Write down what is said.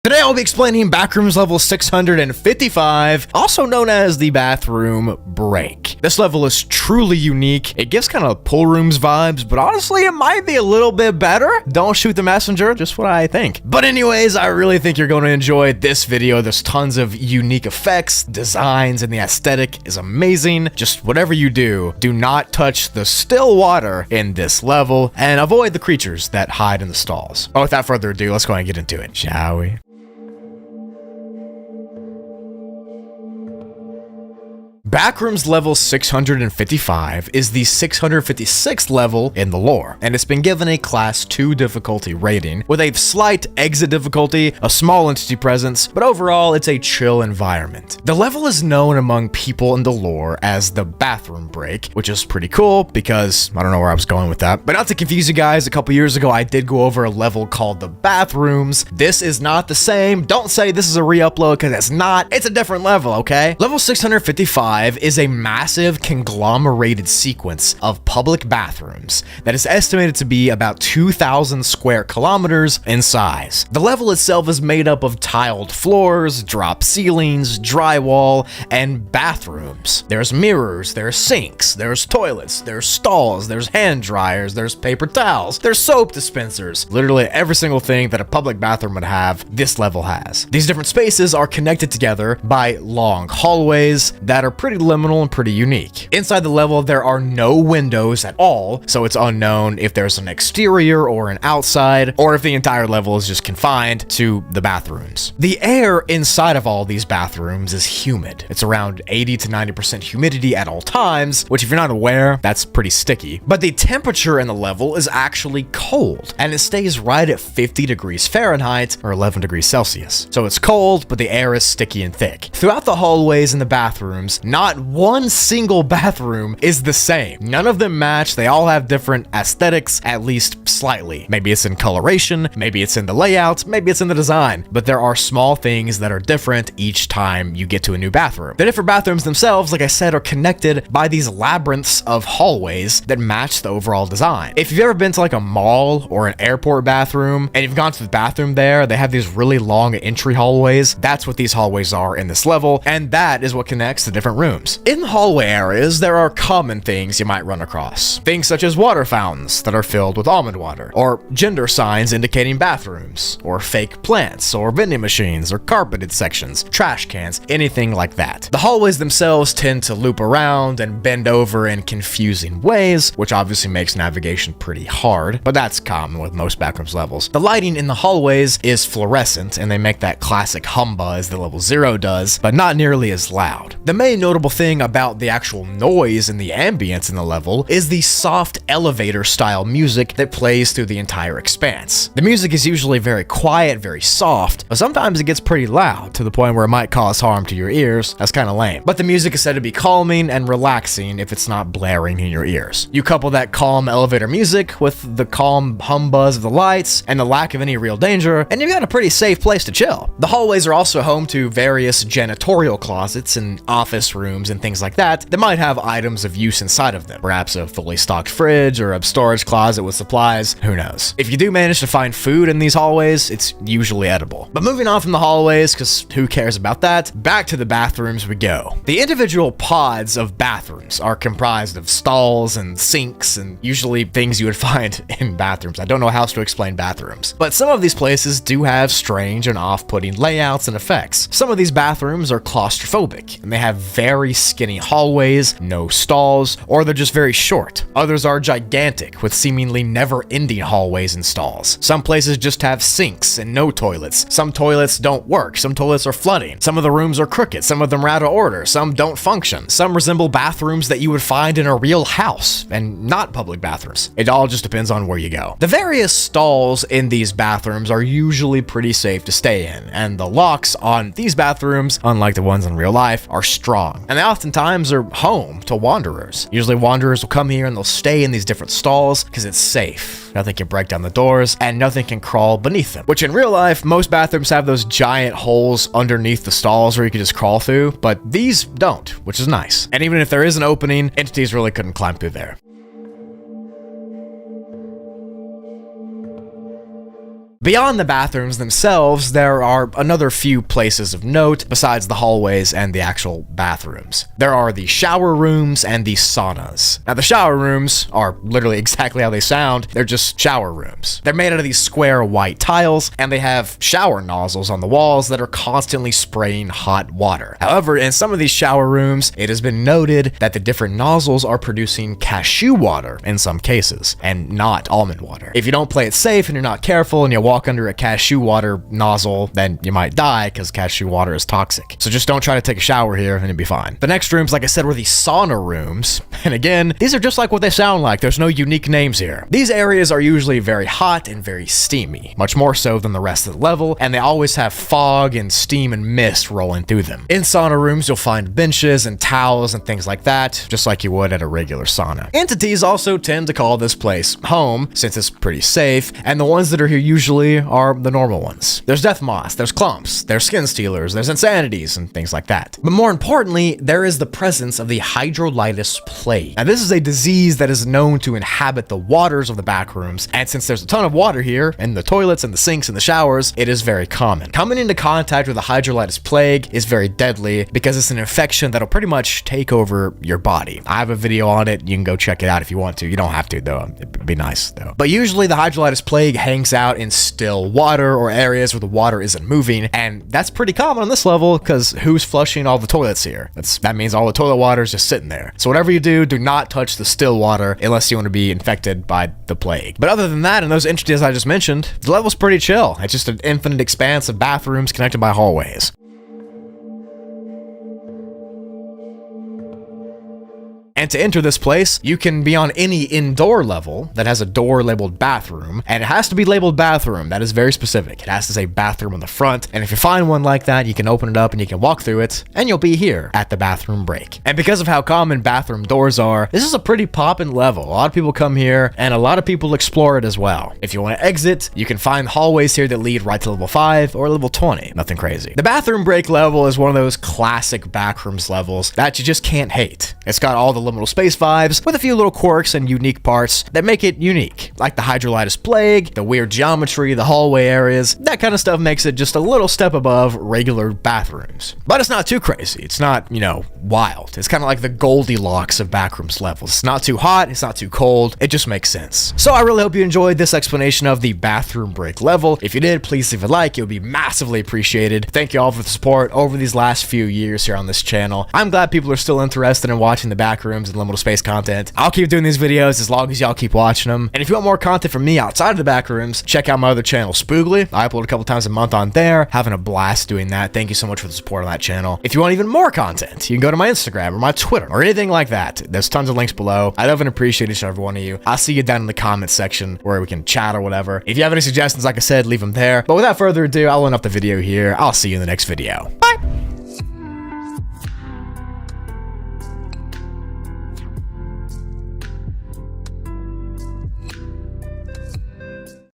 Today I'll be explaining Backrooms level 655, also known as the bathroom break. This level is truly unique. It gives kind of pool rooms vibes, but honestly it might be a little bit better. Don't shoot the messenger, just what I think. But anyways, I really think you're going to enjoy this video. There's tons of unique effects, designs, and the aesthetic is amazing. Just whatever you do, do not touch the still water in this level and avoid the creatures that hide in the stalls. But without further ado, let's go ahead and get into it, shall we? Backrooms level 655 is the 656th level in the lore, and it's been given a class 2 difficulty rating, with a slight exit difficulty, a small entity presence, but overall it's a chill environment. The level is known among people in the lore as the bathroom break, which is pretty cool because I don't know where I was going with that. But not to confuse you guys, a couple years ago I did go over a level called the bathrooms. This is not the same. Don't say this is a re-upload because it's not. It's a different level, okay? Level 655 is a massive conglomerated sequence of public bathrooms that is estimated to be about 2,000 square kilometers in size. The level itself is made up of tiled floors, drop ceilings, drywall, and bathrooms. There's mirrors, there's sinks, there's toilets, there's stalls, there's hand dryers, there's paper towels, there's soap dispensers. Literally every single thing that a public bathroom would have, this level has. These different spaces are connected together by long hallways that are pretty liminal and pretty unique. Inside the level, there are no windows at all, so it's unknown if there's an exterior or an outside, or if the entire level is just confined to the bathrooms. The air inside of all these bathrooms is humid. It's around 80 to 90% humidity at all times, which if you're not aware, that's pretty sticky. But the temperature in the level is actually cold, and it stays right at 50 degrees Fahrenheit or 11 degrees Celsius. So it's cold, but the air is sticky and thick. Throughout the hallways and the bathrooms, not one single bathroom is the same. None of them match. They all have different aesthetics, at least slightly. Maybe it's in coloration, maybe it's in the layout, maybe it's in the design, but there are small things that are different each time you get to a new bathroom. The different bathrooms themselves, like I said, are connected by these labyrinths of hallways that match the overall design. If you've ever been to like a mall or an airport bathroom and you've gone to the bathroom there, they have these really long entry hallways. That's what these hallways are in this level, and that is what connects the different rooms. In the hallway areas, there are common things you might run across. Things such as water fountains that are filled with almond water, or gender signs indicating bathrooms, or fake plants, or vending machines, or carpeted sections, trash cans, anything like that. The hallways themselves tend to loop around and bend over in confusing ways, which obviously makes navigation pretty hard, but that's common with most Backrooms levels. The lighting in the hallways is fluorescent, and they make that classic hum buzz that level 0 does, but not nearly as loud. The main notable thing about the actual noise and the ambience in the level is the soft elevator style music that plays through the entire expanse. The music is usually very quiet, very soft, but sometimes it gets pretty loud to the point where it might cause harm to your ears. That's kind of lame. But the music is said to be calming and relaxing if it's not blaring in your ears. You couple that calm elevator music with the calm hum buzz of the lights and the lack of any real danger, and you've got a pretty safe place to chill. The hallways are also home to various janitorial closets and office rooms and things like that might have items of use inside of them. Perhaps a fully stocked fridge or a storage closet with supplies, who knows. If you do manage to find food in these hallways, it's usually edible. But moving on from the hallways, because who cares about that, back to the bathrooms we go. The individual pods of bathrooms are comprised of stalls and sinks and usually things you would find in bathrooms. I don't know how else to explain bathrooms. But some of these places do have strange and off-putting layouts and effects. Some of these bathrooms are claustrophobic, and they have very skinny hallways, no stalls, or they're just very short. Others are gigantic with seemingly never-ending hallways and stalls. Some places just have sinks and no toilets. Some toilets don't work. Some toilets are flooding. Some of the rooms are crooked. Some of them are out of order. Some don't function. Some resemble bathrooms that you would find in a real house and not public bathrooms. It all just depends on where you go. The various stalls in these bathrooms are usually pretty safe to stay in, and the locks on these bathrooms, unlike the ones in real life, are strong. And they oftentimes are home to wanderers. Usually wanderers will come here and they'll stay in these different stalls because it's safe. Nothing can break down the doors and nothing can crawl beneath them. Which in real life, most bathrooms have those giant holes underneath the stalls where you can just crawl through, but these don't, which is nice. And even if there is an opening, entities really couldn't climb through there. Beyond the bathrooms themselves, there are another few places of note besides the hallways and the actual bathrooms. There are the shower rooms and the saunas. Now, the shower rooms are literally exactly how they sound. They're just shower rooms. They're made out of these square white tiles, and they have shower nozzles on the walls that are constantly spraying hot water. However, in some of these shower rooms, it has been noted that the different nozzles are producing cashew water in some cases, and not almond water. If you don't play it safe and you're not careful and you walk under a cashew water nozzle, then you might die because cashew water is toxic. So just don't try to take a shower here and you'll be fine. The next rooms, like I said, were the sauna rooms. And again, these are just like what they sound like. There's no unique names here. These areas are usually very hot and very steamy, much more so than the rest of the level, and they always have fog and steam and mist rolling through them. In sauna rooms, you'll find benches and towels and things like that, just like you would at a regular sauna. Entities also tend to call this place home, since it's pretty safe, and the ones that are here usually are the normal ones. There's death moths, there's clumps, there's Skintealers, there's insanities, and things like that. But more importantly, there is the presence of the hydrolytis plague. Now, this is a disease that is known to inhabit the waters of the backrooms, and since there's a ton of water here, in the toilets and the sinks and the showers, it is very common. Coming into contact with the hydrolytis plague is very deadly because it's an infection that'll pretty much take over your body. I have a video on it. You can go check it out if you want to. You don't have to, though. It'd be nice, though. But usually the hydrolytis plague hangs out in still water or areas where the water isn't moving, and that's pretty common on this level because who's flushing all the toilets here? That means all the toilet water is just sitting there. So whatever you do not touch the still water unless you want to be infected by the plague. But other than that, and those entities I just mentioned, the level's pretty chill. It's just an infinite expanse of bathrooms connected by hallways. And to enter this place, you can be on any indoor level that has a door labeled bathroom, and it has to be labeled bathroom. That is very specific. It has to say bathroom on the front, and if you find one like that, you can open it up and you can walk through it, and you'll be here at the bathroom break. And because of how common bathroom doors are, this is a pretty poppin' level. A lot of people come here, and a lot of people explore it as well. If you want to exit, you can find hallways here that lead right to level 5 or level 20. Nothing crazy. The bathroom break level is one of those classic backrooms levels that you just can't hate. It's got all the liminal space vibes with a few little quirks and unique parts that make it unique, like the hydrolytis plague, the weird geometry, the hallway areas. That kind of stuff makes it just a little step above regular bathrooms. But it's not too crazy. It's not, wild. It's kind of like the Goldilocks of backrooms levels. It's not too hot, it's not too cold. It just makes sense. So I really hope you enjoyed this explanation of the bathroom break level. If you did, please leave a like. It would be massively appreciated. Thank you all for the support over these last few years here on this channel. I'm glad people are still interested in watching the backrooms and liminal space content. I'll keep doing these videos as long as y'all keep watching them. And if you want more content from me outside of the backrooms, check out my other channel, Spoogly. I upload a couple times a month on there. Having a blast doing that. Thank you so much for the support on that channel. If you want even more content, you can go to my Instagram or my Twitter or anything like that. There's tons of links below. I love and appreciate each and every one of you. I'll see you down in the comment section where we can chat or whatever. If you have any suggestions, like I said, leave them there. But without further ado, I'll end up the video here. I'll see you in the next video. Bye!